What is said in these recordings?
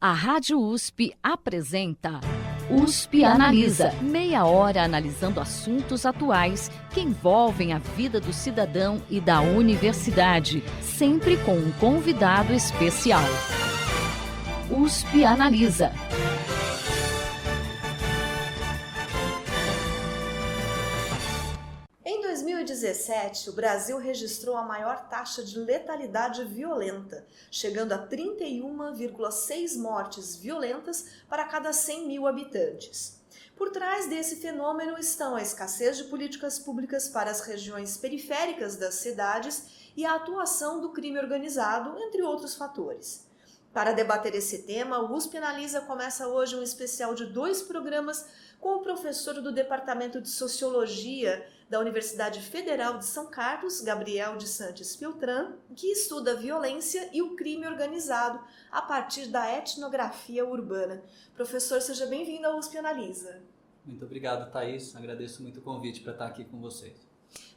A Rádio USP apresenta USP Analisa. Meia hora analisando assuntos atuais que envolvem a vida do cidadão e da universidade, sempre com um convidado especial. USP Analisa. Em 2017, o Brasil registrou a maior taxa de letalidade violenta, chegando a 31,6 mortes violentas para cada 100 mil habitantes. Por trás desse fenômeno estão a escassez de políticas públicas para as regiões periféricas das cidades e a atuação do crime organizado, entre outros fatores. Para debater esse tema, o USP Analisa começa hoje um especial de 2 programas com o professor do Departamento de Sociologia da Universidade Federal de São Carlos, Gabriel de Santos Filtran, que estuda a violência e o crime organizado a partir da etnografia urbana. Professor, seja bem-vindo ao USP Analisa. Muito obrigado, Thaís. Agradeço muito o convite para estar aqui com vocês.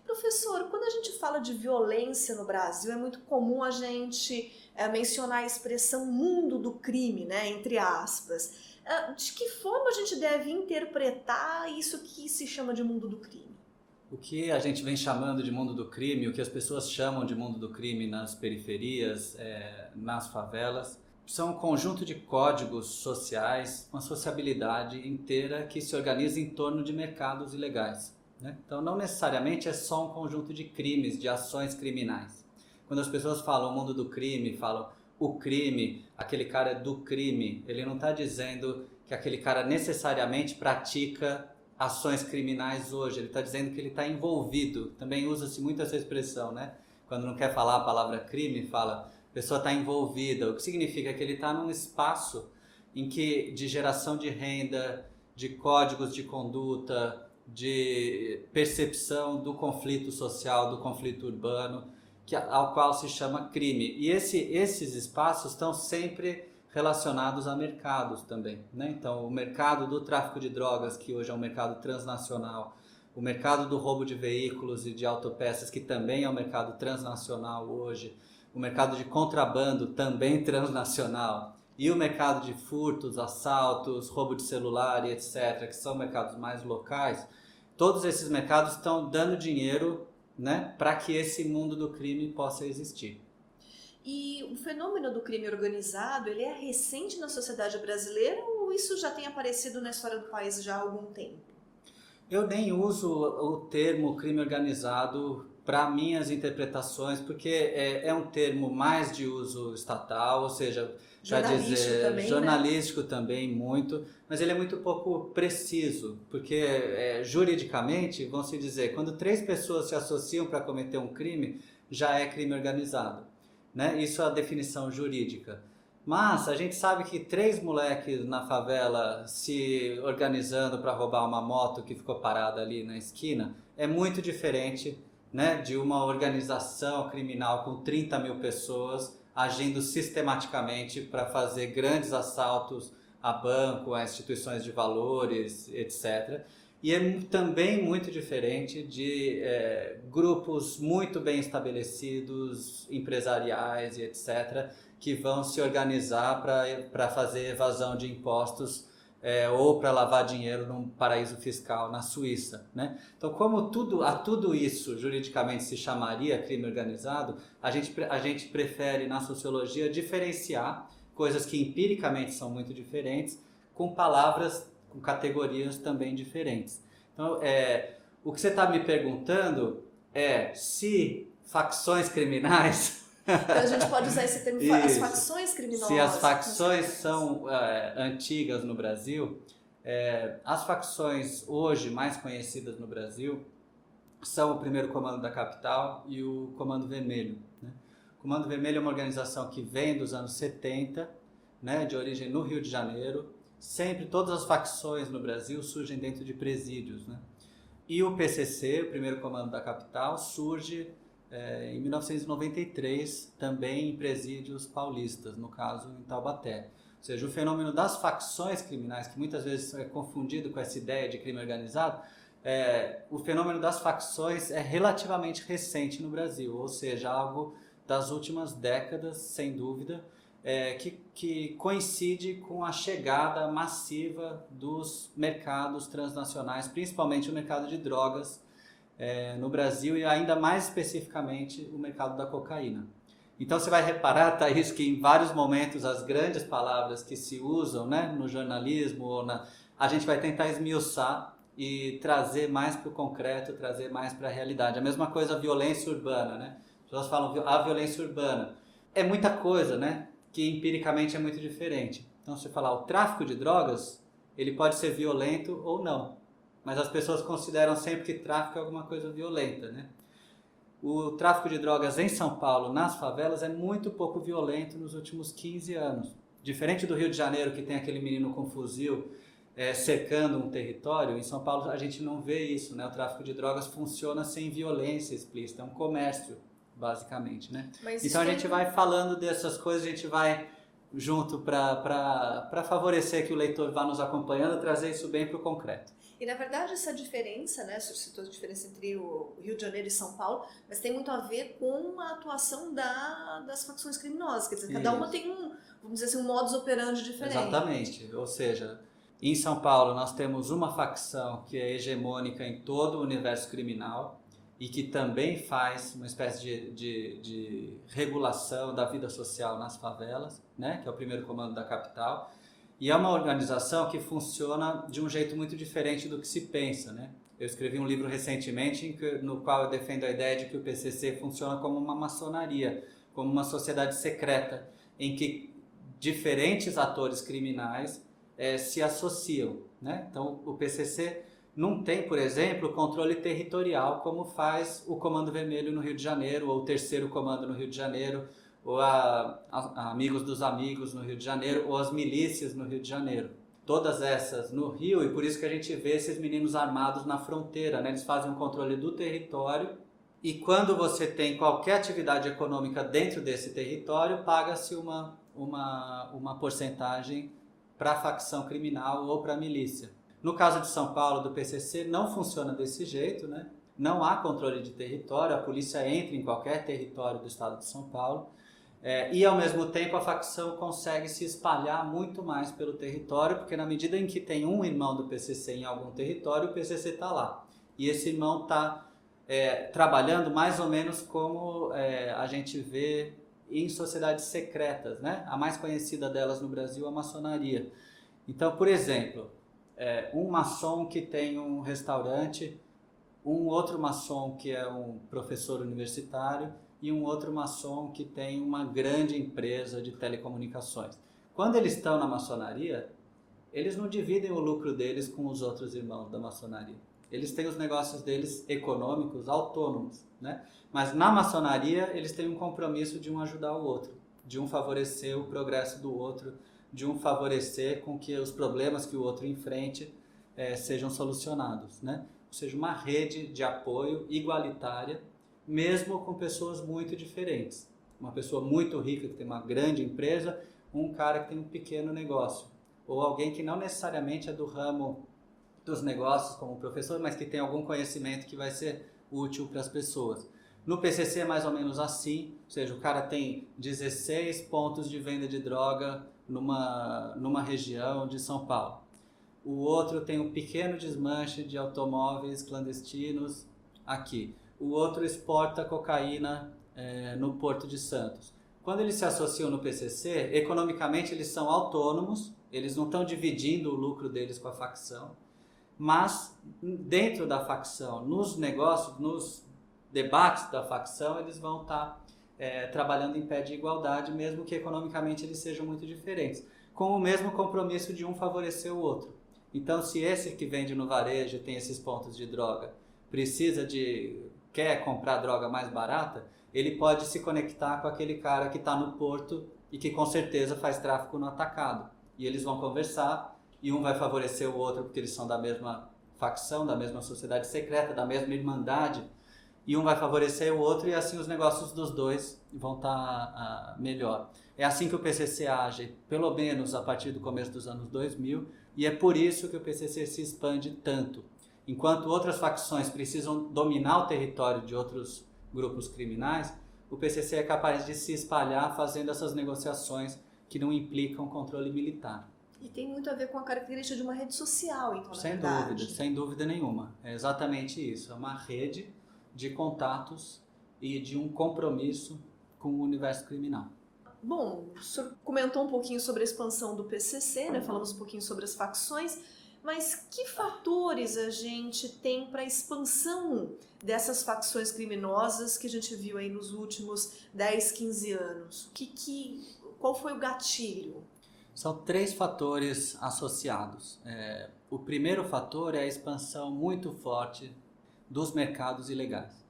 Professor, quando a gente fala de violência no Brasil, é muito comum a gente mencionar a expressão mundo do crime, né, entre aspas. De que forma a gente deve interpretar isso que se chama de mundo do crime? O que a gente vem chamando de mundo do crime, o que as pessoas chamam de mundo do crime nas periferias, nas favelas, são um conjunto de códigos sociais, uma sociabilidade inteira que se organiza em torno de mercados ilegais, né? Então não necessariamente é só um conjunto de crimes, de ações criminais. Quando as pessoas falam mundo do crime, falam o crime, aquele cara é do crime, ele não está dizendo que aquele cara necessariamente pratica ações criminais hoje, ele está dizendo que ele está envolvido. Também usa-se muito essa expressão, né? Quando não quer falar a palavra crime, fala a pessoa está envolvida, o que significa que ele está num espaço em que, de geração de renda, de códigos de conduta, de percepção do conflito social, do conflito urbano, ao qual se chama crime. E esses espaços estão sempre relacionados a mercados também, né? Então, o mercado do tráfico de drogas, que hoje é um mercado transnacional, o mercado do roubo de veículos e de autopeças, que também é um mercado transnacional hoje, o mercado de contrabando, também transnacional, e o mercado de furtos, assaltos, roubo de celular e etc., que são mercados mais locais, todos esses mercados estão dando dinheiro, né, para que esse mundo do crime possa existir. E o fenômeno do crime organizado, ele é recente na sociedade brasileira ou isso já tem aparecido na história do país já há algum tempo? Eu nem uso o termo crime organizado para minhas interpretações, porque é um termo mais de uso estatal, ou seja, jornalístico também muito, mas ele é muito pouco preciso, porque juridicamente, vão se dizer, quando 3 pessoas se associam para cometer um crime, já é crime organizado, né? Isso é a definição jurídica. Mas a gente sabe que 3 moleques na favela se organizando para roubar uma moto que ficou parada ali na esquina é muito diferente, né, de uma organização criminal com 30 mil pessoas agindo sistematicamente para fazer grandes assaltos a banco, a instituições de valores, etc. E é também muito diferente de grupos muito bem estabelecidos, empresariais e etc., que vão se organizar para fazer evasão de impostos ou para lavar dinheiro num paraíso fiscal na Suíça, né? Então, como tudo isso juridicamente se chamaria crime organizado, a gente prefere na sociologia diferenciar coisas que empiricamente são muito diferentes com palavras, com categorias também diferentes. Então, o que você está me perguntando é se facções criminais... Então a gente pode usar esse termo, as facções criminosas. Se as facções são antigas no Brasil, as facções hoje mais conhecidas no Brasil são o Primeiro Comando da Capital e o Comando Vermelho, né? O Comando Vermelho é uma organização que vem dos anos 70, né, de origem no Rio de Janeiro. Sempre todas as facções no Brasil surgem dentro de presídios, né? E o PCC, o Primeiro Comando da Capital, surge em 1993, também em presídios paulistas, no caso em Taubaté. Ou seja, o fenômeno das facções criminais, que muitas vezes é confundido com essa ideia de crime organizado, o fenômeno das facções é relativamente recente no Brasil, ou seja, algo das últimas décadas, sem dúvida, que coincide com a chegada massiva dos mercados transnacionais, principalmente o mercado de drogas no Brasil e ainda mais especificamente o mercado da cocaína. Então você vai reparar, Thaís, que em vários momentos as grandes palavras que se usam, né, no jornalismo, a gente vai tentar esmiuçar e trazer mais para o concreto, trazer mais para a realidade. A mesma coisa a violência urbana, né? As pessoas falam a violência urbana. É muita coisa, né? Que empiricamente é muito diferente. Então, se falar o tráfico de drogas, ele pode ser violento ou não. Mas as pessoas consideram sempre que tráfico é alguma coisa violenta, né? O tráfico de drogas em São Paulo, nas favelas, é muito pouco violento nos últimos 15 anos. Diferente do Rio de Janeiro, que tem aquele menino com fuzil cercando um território, em São Paulo a gente não vê isso, né? O tráfico de drogas funciona sem violência explícita, é um comércio, basicamente, né? Então a gente vai falando dessas coisas, a gente vai junto para favorecer que o leitor vá nos acompanhando, trazer isso bem para o concreto. E na verdade essa diferença, né, você citou a diferença entre o Rio de Janeiro e São Paulo, mas tem muito a ver com a atuação das facções criminosas, quer dizer, cada uma tem vamos dizer assim, um modus operandi diferente. Exatamente, ou seja, em São Paulo nós temos uma facção que é hegemônica em todo o universo criminal e que também faz uma espécie de regulação da vida social nas favelas, né, que é o primeiro comando da capital. E é uma organização que funciona de um jeito muito diferente do que se pensa, né? Eu escrevi um livro recentemente no qual eu defendo a ideia de que o PCC funciona como uma maçonaria, como uma sociedade secreta, em que diferentes atores criminais se associam, né? Então, o PCC não tem, por exemplo, controle territorial como faz o Comando Vermelho no Rio de Janeiro, ou o Terceiro Comando no Rio de Janeiro, ou a Amigos dos Amigos no Rio de Janeiro, ou as milícias no Rio de Janeiro. Todas essas no Rio, e por isso que a gente vê esses meninos armados na fronteira, né? Eles fazem um controle do território, e quando você tem qualquer atividade econômica dentro desse território, paga-se uma porcentagem para a facção criminal ou para a milícia. No caso de São Paulo, do PCC, não funciona desse jeito, né? Não há controle de território, a polícia entra em qualquer território do estado de São Paulo, e ao mesmo tempo a facção consegue se espalhar muito mais pelo território, porque na medida em que tem um irmão do PCC em algum território, o PCC está lá. E esse irmão está trabalhando mais ou menos como a gente vê em sociedades secretas, né? A mais conhecida delas no Brasil é a maçonaria. Então, por exemplo, um maçom que tem um restaurante, um outro maçom que é um professor universitário e um outro maçom que tem uma grande empresa de telecomunicações. Quando eles estão na maçonaria, eles não dividem o lucro deles com os outros irmãos da maçonaria. Eles têm os negócios deles econômicos autônomos, né? Mas na maçonaria eles têm um compromisso de um ajudar o outro, de um favorecer o progresso do outro, de um favorecer com que os problemas que o outro enfrente sejam solucionados, né? Ou seja, uma rede de apoio igualitária, mesmo com pessoas muito diferentes. Uma pessoa muito rica que tem uma grande empresa, um cara que tem um pequeno negócio. Ou alguém que não necessariamente é do ramo dos negócios como professor, mas que tem algum conhecimento que vai ser útil para as pessoas. No PCC é mais ou menos assim, ou seja, o cara tem 16 pontos de venda de droga numa região de São Paulo. O outro tem um pequeno desmanche de automóveis clandestinos aqui. O outro exporta cocaína no Porto de Santos. Quando eles se associam no PCC, economicamente eles são autônomos, eles não estão dividindo o lucro deles com a facção, mas dentro da facção, nos negócios, nos debates da facção, eles vão estar trabalhando em pé de igualdade, mesmo que economicamente eles sejam muito diferentes, com o mesmo compromisso de um favorecer o outro. Então, se esse que vende no varejo tem esses pontos de droga, quer comprar droga mais barata, ele pode se conectar com aquele cara que está no porto e que com certeza faz tráfico no atacado. E eles vão conversar e um vai favorecer o outro porque eles são da mesma facção, da mesma sociedade secreta, da mesma irmandade, e um vai favorecer o outro e assim os negócios dos dois vão estar melhor. É assim que o PCC age, pelo menos a partir do começo dos anos 2000, e é por isso que o PCC se expande tanto. Enquanto outras facções precisam dominar o território de outros grupos criminais, o PCC é capaz de se espalhar fazendo essas negociações que não implicam controle militar. E tem muito a ver com a característica de uma rede social, então, Sem dúvida nenhuma. É exatamente isso. É uma rede de contatos e de um compromisso com o universo criminal. Bom, o senhor comentou um pouquinho sobre a expansão do PCC, né? Falamos um pouquinho sobre as facções, mas que fatores a gente tem para a expansão dessas facções criminosas que a gente viu aí nos últimos 10, 15 anos? Qual foi o gatilho? São 3 fatores associados. O primeiro fator é a expansão muito forte dos mercados ilegais.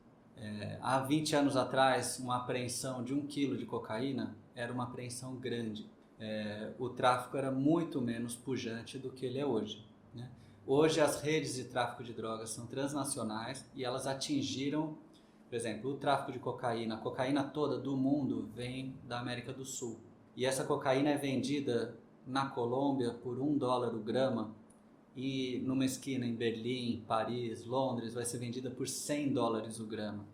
Há 20 anos atrás, uma apreensão de 1 quilo de cocaína era uma apreensão grande. O tráfico era muito menos pujante do que ele é hoje, né? Hoje as redes de tráfico de drogas são transnacionais e elas atingiram, por exemplo, o tráfico de cocaína. A cocaína toda do mundo vem da América do Sul. E essa cocaína é vendida na Colômbia por $1 o grama e numa esquina em Berlim, Paris, Londres vai ser vendida por $100 o grama.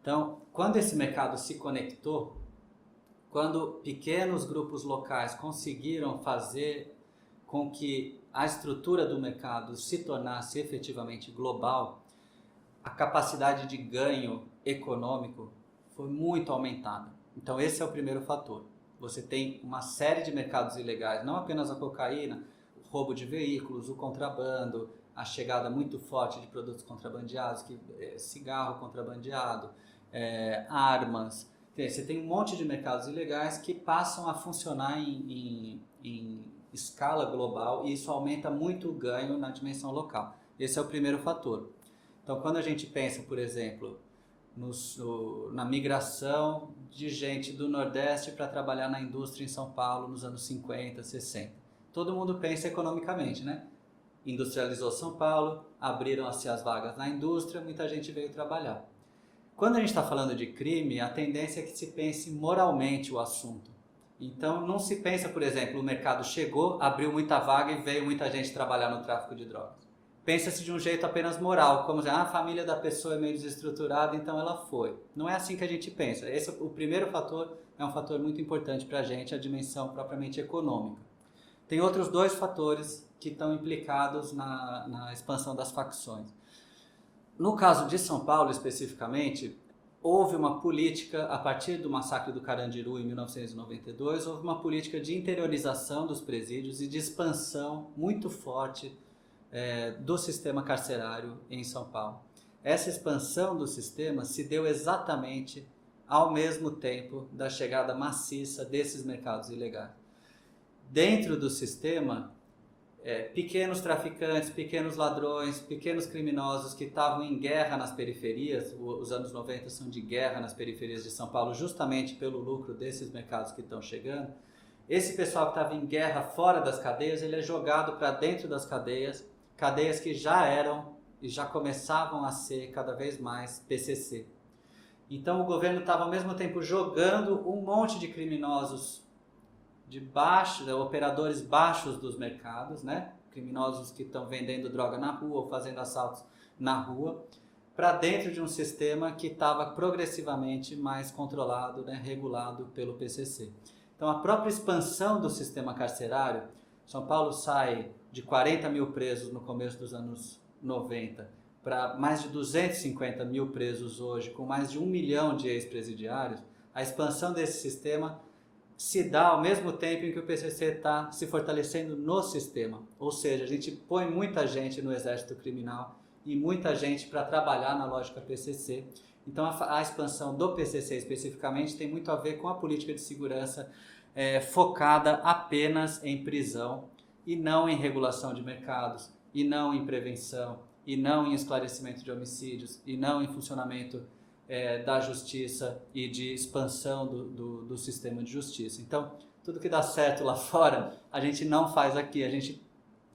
Então, quando esse mercado se conectou, quando pequenos grupos locais conseguiram fazer com que a estrutura do mercado se tornasse efetivamente global, a capacidade de ganho econômico foi muito aumentada. Então esse é o primeiro fator. Você tem uma série de mercados ilegais, não apenas a cocaína, o roubo de veículos, o contrabando, a chegada muito forte de produtos contrabandeados, cigarro contrabandeado, armas. Você tem um monte de mercados ilegais que passam a funcionar em escala global e isso aumenta muito o ganho na dimensão local. Esse é o primeiro fator. Então, quando a gente pensa, por exemplo, na migração de gente do Nordeste para trabalhar na indústria em São Paulo nos anos 50, 60, todo mundo pensa economicamente, né? Industrializou São Paulo, abriram-se as vagas na indústria, muita gente veio trabalhar. Quando a gente está falando de crime, a tendência é que se pense moralmente o assunto. Então, não se pensa, por exemplo, o mercado chegou, abriu muita vaga e veio muita gente trabalhar no tráfico de drogas. Pensa-se de um jeito apenas moral, como dizer, a família da pessoa é meio desestruturada, então ela foi. Não é assim que a gente pensa. O primeiro fator é um fator muito importante para a gente, a dimensão propriamente econômica. Tem outros 2 fatores que estão implicados na expansão das facções. No caso de São Paulo, especificamente, houve uma política, a partir do massacre do Carandiru em 1992, houve uma política de interiorização dos presídios e de expansão muito forte do sistema carcerário em São Paulo. Essa expansão do sistema se deu exatamente ao mesmo tempo da chegada maciça desses mercados ilegais. Dentro do sistema, pequenos traficantes, pequenos ladrões, pequenos criminosos que estavam em guerra nas periferias, os anos 90 são de guerra nas periferias de São Paulo, justamente pelo lucro desses mercados que estão chegando. Esse pessoal que estava em guerra fora das cadeias, ele é jogado para dentro das cadeias que já eram e já começavam a ser cada vez mais PCC. Então o governo estava ao mesmo tempo jogando um monte de criminosos de baixo, operadores baixos dos mercados, né? Criminosos que estão vendendo droga na rua ou fazendo assaltos na rua, para dentro de um sistema que estava progressivamente mais controlado, né? Regulado pelo PCC. Então a própria expansão do sistema carcerário, São Paulo sai de 40 mil presos no começo dos anos 90 para mais de 250 mil presos hoje, com mais de 1 milhão de ex-presidiários. A expansão desse sistema se dá ao mesmo tempo em que o PCC está se fortalecendo no sistema. Ou seja, a gente põe muita gente no exército criminal e muita gente para trabalhar na lógica PCC. Então a expansão do PCC especificamente tem muito a ver com a política de segurança focada apenas em prisão e não em regulação de mercados, e não em prevenção, e não em esclarecimento de homicídios, e não em funcionamento da justiça e de expansão do sistema de justiça. Então, tudo que dá certo lá fora, a gente não faz aqui, a gente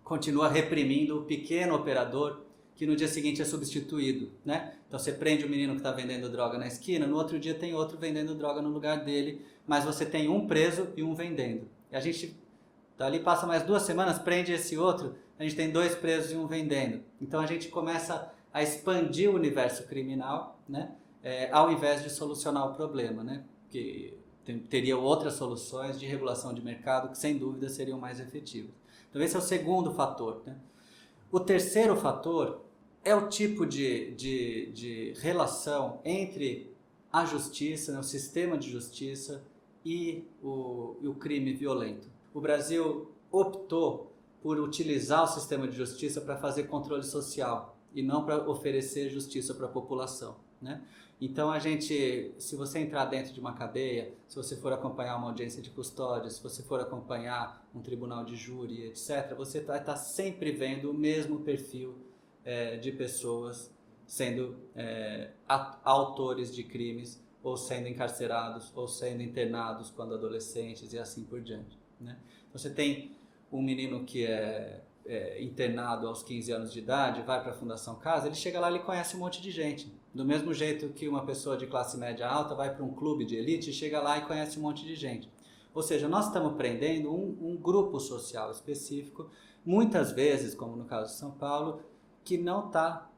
continua reprimindo o pequeno operador que no dia seguinte é substituído, né? Então você prende o menino que está vendendo droga na esquina, no outro dia tem outro vendendo droga no lugar dele, mas você tem um preso e um vendendo. E a gente dali passa mais 2 semanas, prende esse outro, a gente tem 2 presos e um vendendo. Então a gente começa a expandir o universo criminal, né? Ao invés de solucionar o problema, né? Porque teria outras soluções de regulação de mercado que, sem dúvida, seriam mais efetivas. Então, esse é o segundo fator, né? O terceiro fator é o tipo de relação entre a justiça, né, o sistema de justiça e o crime violento. O Brasil optou por utilizar o sistema de justiça para fazer controle social e não para oferecer justiça para a população, né? Então, se você entrar dentro de uma cadeia, se você for acompanhar uma audiência de custódia, se você for acompanhar um tribunal de júri, etc., você vai estar sempre vendo o mesmo perfil de pessoas sendo autores de crimes, ou sendo encarcerados, ou sendo internados quando adolescentes e assim por diante, né? Você tem um menino que é internado aos 15 anos de idade, vai para a Fundação Casa, ele chega lá e ele conhece um monte de gente. Do mesmo jeito que uma pessoa de classe média alta vai para um clube de elite, chega lá e conhece um monte de gente. Ou seja, nós estamos prendendo um grupo social específico, muitas vezes, como no caso de São Paulo, que não está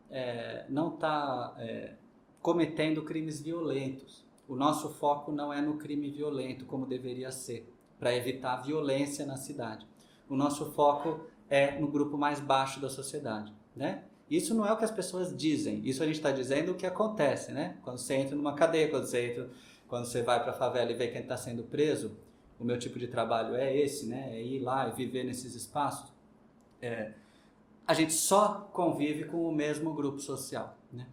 cometendo crimes violentos. O nosso foco não é no crime violento, como deveria ser, para evitar a violência na cidade. O nosso foco é no grupo mais baixo da sociedade, né? Isso não é o que as pessoas dizem, isso a gente está dizendo o que acontece, né? Quando você entra numa cadeia, quando você vai para a favela e vê quem está sendo preso, o meu tipo de trabalho é esse, né? É ir lá e viver nesses espaços. A gente só convive com o mesmo grupo social, né?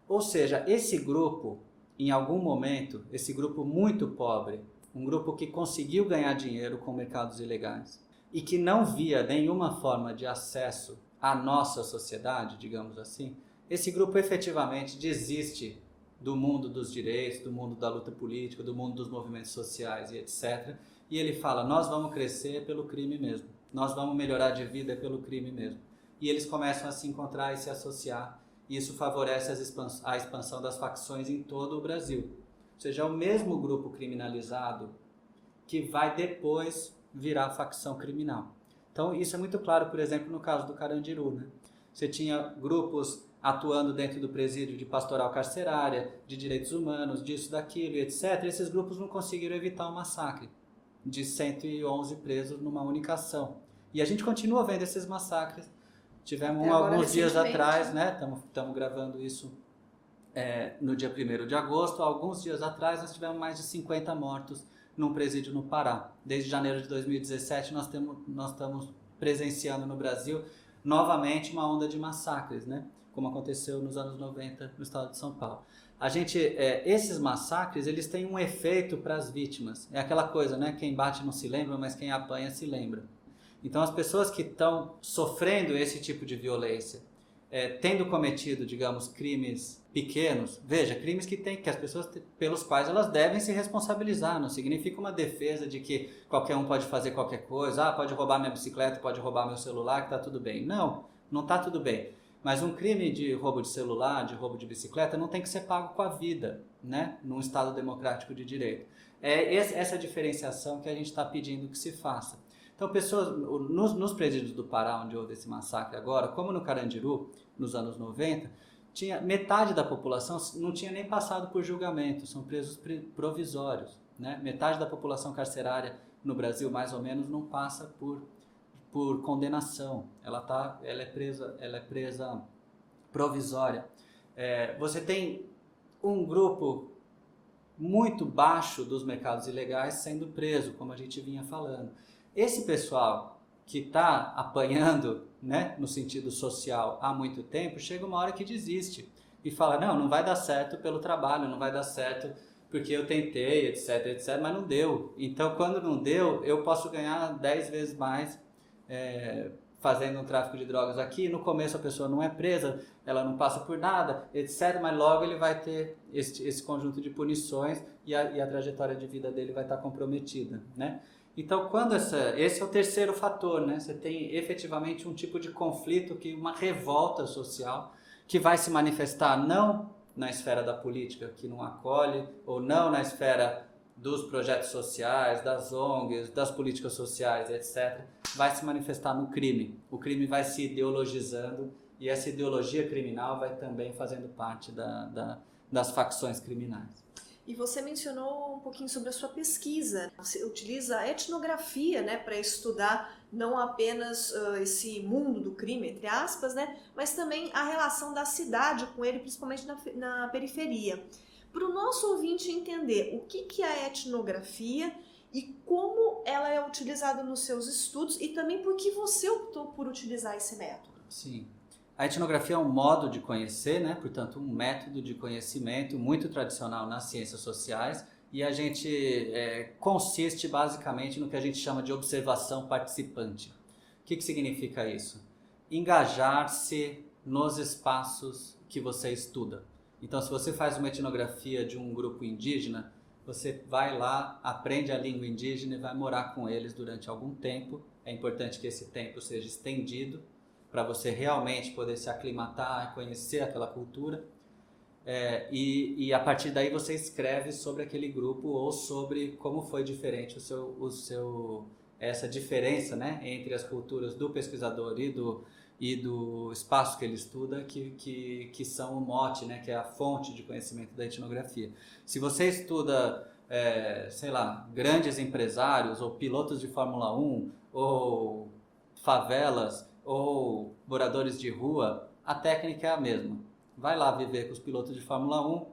Ou seja, esse grupo, em algum momento, esse grupo muito pobre, um grupo que conseguiu ganhar dinheiro com mercados ilegais e que não via nenhuma forma de acesso à nossa sociedade, digamos assim, esse grupo efetivamente desiste do mundo dos direitos, do mundo da luta política, do mundo dos movimentos sociais e etc. E ele fala, nós vamos crescer pelo crime mesmo, nós vamos melhorar de vida pelo crime mesmo. E eles começam a se encontrar e se associar, e isso favorece a expansão das facções em todo o Brasil. Ou seja, é o mesmo grupo criminalizado que vai depois virar facção criminal. Então, isso é muito claro, por exemplo, no caso do Carandiru, né? Você tinha grupos atuando dentro do presídio de pastoral carcerária, de direitos humanos, disso, daquilo, etc. E esses grupos não conseguiram evitar um massacre de 111 presos numa única ação. E a gente continua vendo esses massacres. Tivemos alguns dias atrás, né? Estamos gravando isso no dia 1º de agosto. Alguns dias atrás nós tivemos mais de 50 mortos num presídio no Pará. Desde janeiro de 2017 nós estamos presenciando no Brasil novamente uma onda de massacres, né? Como aconteceu nos anos 90 no estado de São Paulo. Esses massacres, eles têm um efeito para as vítimas. É aquela coisa, né? Quem bate não se lembra, mas quem apanha se lembra. Então as pessoas que estão sofrendo esse tipo de violência, tendo cometido, digamos, crimes pequenos, veja, crimes que as pessoas, pelos quais elas devem se responsabilizar, não significa uma defesa de que qualquer um pode fazer qualquer coisa, pode roubar minha bicicleta, pode roubar meu celular, que está tudo bem. Não está tudo bem. Mas um crime de roubo de celular, de roubo de bicicleta, não tem que ser pago com a vida, né? Num Estado democrático de direito. É essa diferenciação que a gente está pedindo que se faça. Então, pessoas, nos presídios do Pará, onde houve esse massacre agora, como no Carandiru, nos anos 90, metade da população não tinha nem passado por julgamento, são presos provisórios, né? Metade da população carcerária no Brasil, mais ou menos, não passa por condenação, ela é presa provisória. Você tem um grupo muito baixo dos mercados ilegais sendo preso, como a gente vinha falando. Esse pessoal que está apanhando, né, no sentido social há muito tempo, chega uma hora que desiste e fala, não vai dar certo pelo trabalho, não vai dar certo porque eu tentei, etc, mas não deu. Então, quando não deu, eu posso ganhar 10 vezes mais fazendo um tráfico de drogas aqui. No começo a pessoa não é presa, ela não passa por nada, etc, mas logo ele vai ter esse conjunto de punições e a trajetória de vida dele vai estar comprometida, né? Então, esse é o terceiro fator, né? Você tem efetivamente um tipo de conflito, uma revolta social, que vai se manifestar não na esfera da política, que não acolhe, ou não na esfera dos projetos sociais, das ONGs, das políticas sociais, etc., vai se manifestar no crime. O crime vai se ideologizando e essa ideologia criminal vai também fazendo parte das facções criminais. E você mencionou um pouquinho sobre a sua pesquisa. Você utiliza a etnografia, né, para estudar não apenas esse mundo do crime, entre aspas, né, mas também a relação da cidade com ele, principalmente na periferia. Para o nosso ouvinte entender o que é a etnografia e como ela é utilizada nos seus estudos e também por que você optou por utilizar esse método. Sim. A etnografia é um modo de conhecer, né? Portanto, um método de conhecimento muito tradicional nas ciências sociais, e a gente consiste basicamente no que a gente chama de observação participante. O que significa isso? Engajar-se nos espaços que você estuda. Então, se você faz uma etnografia de um grupo indígena, você vai lá, aprende a língua indígena e vai morar com eles durante algum tempo. É importante que esse tempo seja estendido, para você realmente poder se aclimatar, conhecer aquela cultura. E a partir daí você escreve sobre aquele grupo ou sobre como foi diferente essa diferença, né, entre as culturas do pesquisador e do espaço que ele estuda, que são o mote, né, que é a fonte de conhecimento da etnografia. Se você estuda, sei lá, grandes empresários ou pilotos de Fórmula 1 ou favelas, ou moradores de rua, a técnica é a mesma. Vai lá viver com os pilotos de Fórmula 1,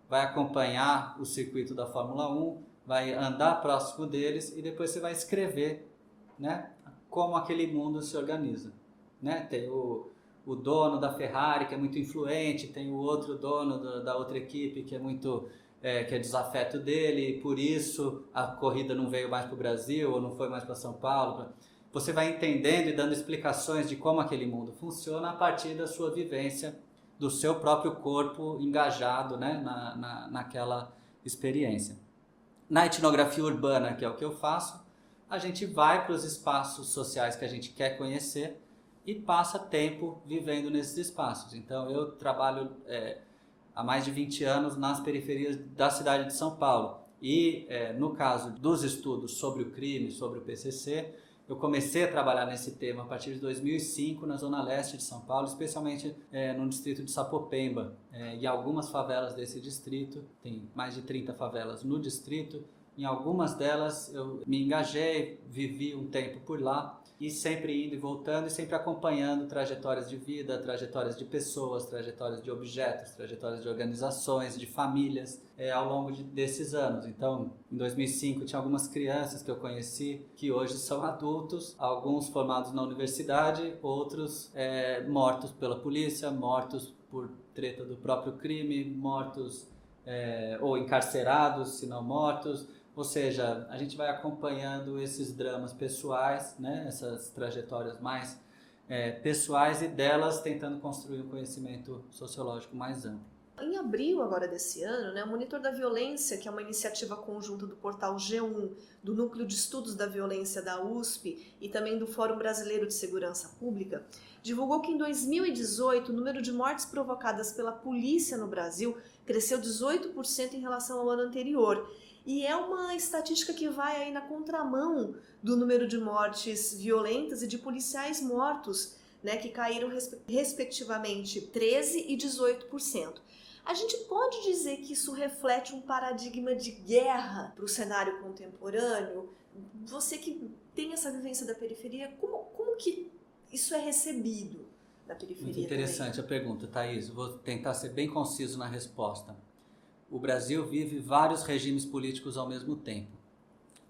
vai acompanhar o circuito da Fórmula 1, vai andar próximo deles e depois você vai escrever, né, como aquele mundo se organiza. Né? Tem o dono da Ferrari, que é muito influente, tem o outro dono da outra equipe que é desafeto dele, e por isso a corrida não veio mais para o Brasil ou não foi mais para São Paulo. Você vai entendendo e dando explicações de como aquele mundo funciona a partir da sua vivência, do seu próprio corpo engajado, né, naquela experiência. Na etnografia urbana, que é o que eu faço, a gente vai para os espaços sociais que a gente quer conhecer e passa tempo vivendo nesses espaços. Então, eu trabalho há mais de 20 anos nas periferias da cidade de São Paulo. E, no caso dos estudos sobre o crime, sobre o PCC, eu comecei a trabalhar nesse tema a partir de 2005 na zona leste de São Paulo, especialmente no distrito de Sapopemba. E algumas favelas desse distrito, tem mais de 30 favelas no distrito. Em algumas delas eu me engajei, vivi um tempo por lá e sempre indo e voltando e sempre acompanhando trajetórias de vida, trajetórias de pessoas, trajetórias de objetos, trajetórias de organizações, de famílias ao longo desses anos. Então, em 2005 tinha algumas crianças que eu conheci que hoje são adultos, alguns formados na universidade, outros mortos pela polícia, mortos por treta do próprio crime, mortos ou encarcerados, se não mortos. Ou seja, a gente vai acompanhando esses dramas pessoais, né? Essas trajetórias mais pessoais e delas tentando construir um conhecimento sociológico mais amplo. Em abril agora desse ano, né, o Monitor da Violência, que é uma iniciativa conjunta do portal G1, do Núcleo de Estudos da Violência da USP e também do Fórum Brasileiro de Segurança Pública, divulgou que em 2018 o número de mortes provocadas pela polícia no Brasil cresceu 18% em relação ao ano anterior. E é uma estatística que vai aí na contramão do número de mortes violentas e de policiais mortos, né, que caíram respectivamente 13% e 18%. A gente pode dizer que isso reflete um paradigma de guerra para o cenário contemporâneo? Você que tem essa vivência da periferia, como que isso é recebido na periferia? Muito interessante também a pergunta, Thaís. Vou tentar ser bem conciso na resposta. O Brasil vive vários regimes políticos ao mesmo tempo.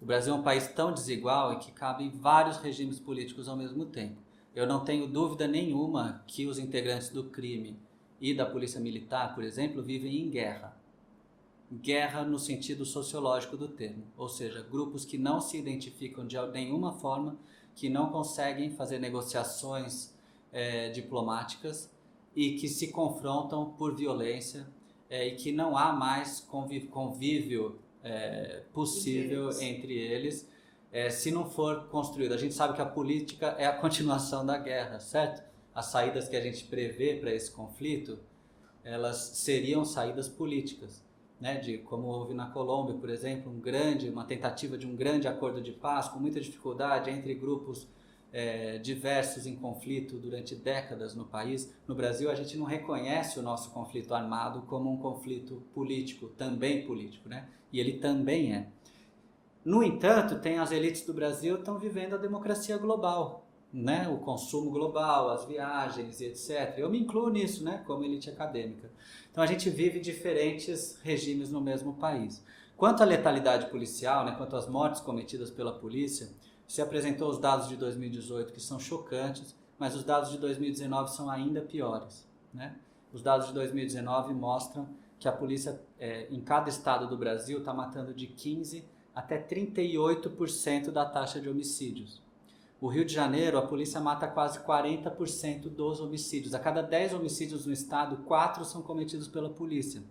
O Brasil é um país tão desigual e que cabem vários regimes políticos ao mesmo tempo. Eu não tenho dúvida nenhuma que os integrantes do crime e da polícia militar, por exemplo, vivem em guerra. Guerra no sentido sociológico do termo, ou seja, grupos que não se identificam de nenhuma forma, que não conseguem fazer negociações diplomáticas e que se confrontam por violência, e que não há mais convívio possível entre eles se não for construído. A gente sabe que a política é a continuação da guerra, certo? As saídas que a gente prevê para esse conflito, elas seriam saídas políticas, né? Como houve na Colômbia, por exemplo, uma tentativa de um grande acordo de paz com muita dificuldade entre grupos diversos em conflito durante décadas no país. No Brasil, a gente não reconhece o nosso conflito armado como um conflito político, também político, né? E ele também é. No entanto, as elites do Brasil estão vivendo a democracia global, né? O consumo global, as viagens e etc. Eu me incluo nisso, né? Como elite acadêmica. Então a gente vive diferentes regimes no mesmo país. Quanto à letalidade policial, né? Quanto às mortes cometidas pela polícia, se apresentou os dados de 2018 que são chocantes, mas os dados de 2019 são ainda piores, né? Os dados de 2019 mostram que a polícia em cada estado do Brasil está matando de 15% até 38% da taxa de homicídios. O Rio de Janeiro, a polícia mata quase 40% dos homicídios. A cada 10 homicídios no estado, 4 são cometidos pela polícia.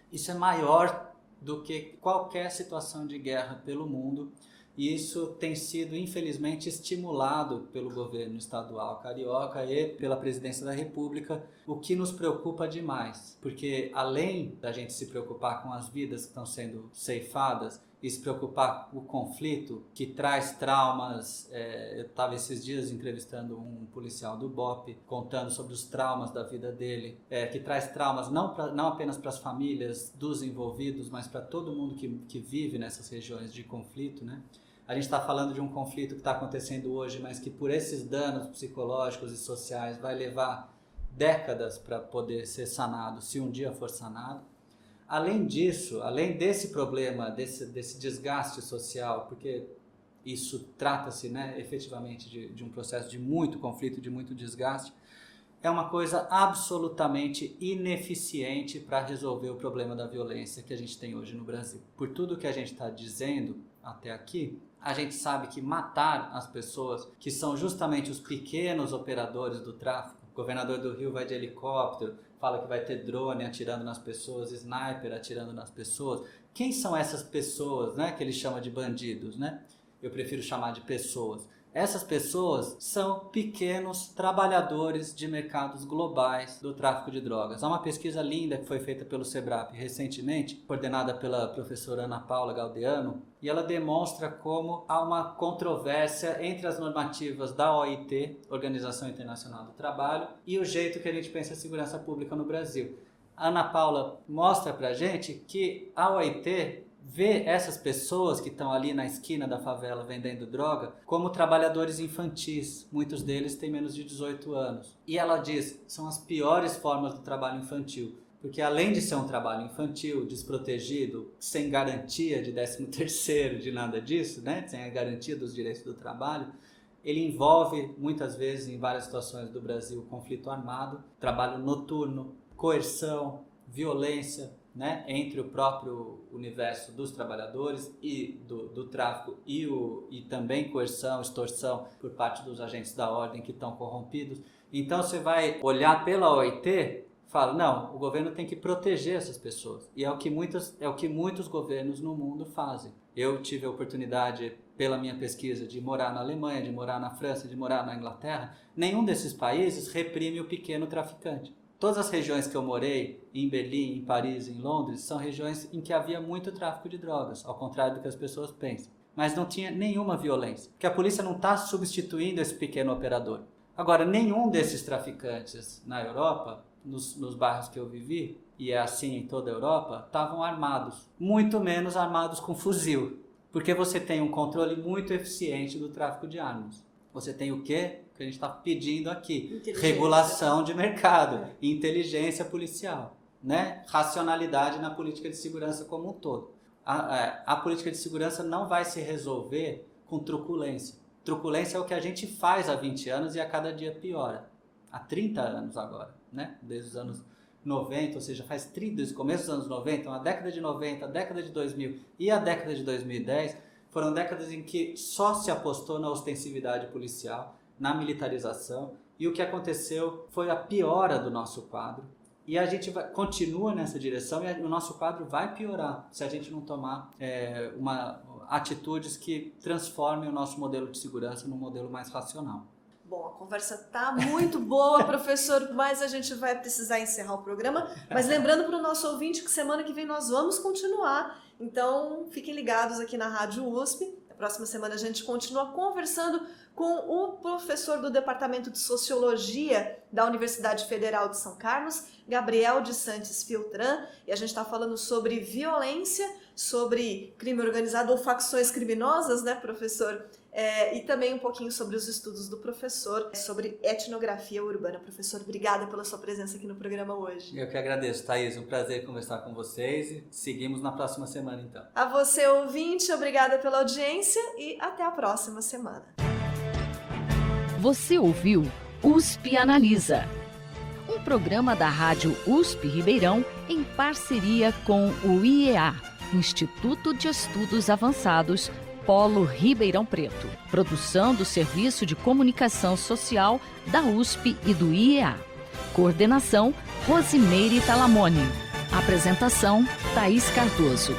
Isso é maior do que qualquer situação de guerra pelo mundo. E isso tem sido, infelizmente, estimulado pelo governo estadual carioca e pela presidência da República, o que nos preocupa demais. Porque além da gente se preocupar com as vidas que estão sendo ceifadas e se preocupar com o conflito que traz traumas, eu estava esses dias entrevistando um policial do BOPE, contando sobre os traumas da vida dele, que traz traumas não apenas para as famílias dos envolvidos, mas para todo mundo que vive nessas regiões de conflito, né? A gente está falando de um conflito que está acontecendo hoje, mas que por esses danos psicológicos e sociais vai levar décadas para poder ser sanado, se um dia for sanado. Além disso, além desse problema, desse desgaste social, porque isso trata-se, né, efetivamente de um processo de muito conflito, de muito desgaste, é uma coisa absolutamente ineficiente para resolver o problema da violência que a gente tem hoje no Brasil. Por tudo que a gente está dizendo até aqui, a gente sabe que matar as pessoas, que são justamente os pequenos operadores do tráfico, o governador do Rio vai de helicóptero, fala que vai ter drone atirando nas pessoas, sniper atirando nas pessoas. Quem são essas pessoas, né, que ele chama de bandidos, né? Eu prefiro chamar de pessoas. Essas pessoas são pequenos trabalhadores de mercados globais do tráfico de drogas. Há uma pesquisa linda que foi feita pelo SEBRAP recentemente, coordenada pela professora Ana Paula Galdeano, e ela demonstra como há uma controvérsia entre as normativas da OIT, Organização Internacional do Trabalho, e o jeito que a gente pensa a segurança pública no Brasil. A Ana Paula mostra pra gente que a OIT vê essas pessoas que estão ali na esquina da favela vendendo droga como trabalhadores infantis. Muitos deles têm menos de 18 anos. E ela diz, são as piores formas do trabalho infantil. Porque além de ser um trabalho infantil, desprotegido, sem garantia de 13º, de nada disso, né? Sem a garantia dos direitos do trabalho, ele envolve, muitas vezes, em várias situações do Brasil, conflito armado, trabalho noturno, coerção, violência, né, entre o próprio universo dos trabalhadores e do tráfico e também coerção, extorsão por parte dos agentes da ordem que estão corrompidos. Então você vai olhar pela OIT, fala, não, o governo tem que proteger essas pessoas. E é o que muitos governos no mundo fazem. Eu tive a oportunidade, pela minha pesquisa, de morar na Alemanha, de morar na França, de morar na Inglaterra. Nenhum desses países reprime o pequeno traficante. Todas as regiões que eu morei, em Berlim, em Paris, em Londres, são regiões em que havia muito tráfico de drogas, ao contrário do que as pessoas pensam. Mas não tinha nenhuma violência, porque a polícia não está substituindo esse pequeno operador. Agora, nenhum desses traficantes na Europa, nos bairros que eu vivi, e é assim em toda a Europa, estavam armados, muito menos armados com fuzil, porque você tem um controle muito eficiente do tráfico de armas. Você tem o quê? Que a gente está pedindo aqui, regulação de mercado, inteligência policial, né? Racionalidade na política de segurança como um todo. A política de segurança não vai se resolver com truculência. Truculência é o que a gente faz há 20 anos e a cada dia piora. Há 30 anos agora, né? Desde os anos 90, ou seja, desde o começo dos anos 90, a década de 90, a década de 2000 e a década de 2010 foram décadas em que só se apostou na ostensividade policial, na militarização, e o que aconteceu foi a piora do nosso quadro, e a gente continua nessa direção, e o nosso quadro vai piorar se a gente não tomar atitudes que transformem o nosso modelo de segurança num modelo mais racional. Bom, a conversa tá muito boa, professor, mas a gente vai precisar encerrar o programa, mas lembrando para o nosso ouvinte que semana que vem nós vamos continuar, então fiquem ligados aqui na Rádio USP. próxima semana a gente continua conversando com o professor do Departamento de Sociologia da Universidade Federal de São Carlos, Gabriel de Santos Filtran, e a gente está falando sobre violência, sobre crime organizado ou facções criminosas, né, professor? E também um pouquinho sobre os estudos do professor, sobre etnografia urbana. Professor, obrigada pela sua presença aqui no programa hoje. Eu que agradeço, Thaís. Um prazer conversar com vocês e seguimos na próxima semana, então. A você, ouvinte, obrigada pela audiência e até a próxima semana. Você ouviu USP Analisa, um programa da Rádio USP Ribeirão em parceria com o IEA, Instituto de Estudos Avançados, Polo Ribeirão Preto. Produção do Serviço de Comunicação Social da USP e do IEA. Coordenação, Rosimeire Talamone. Apresentação, Thaís Cardoso.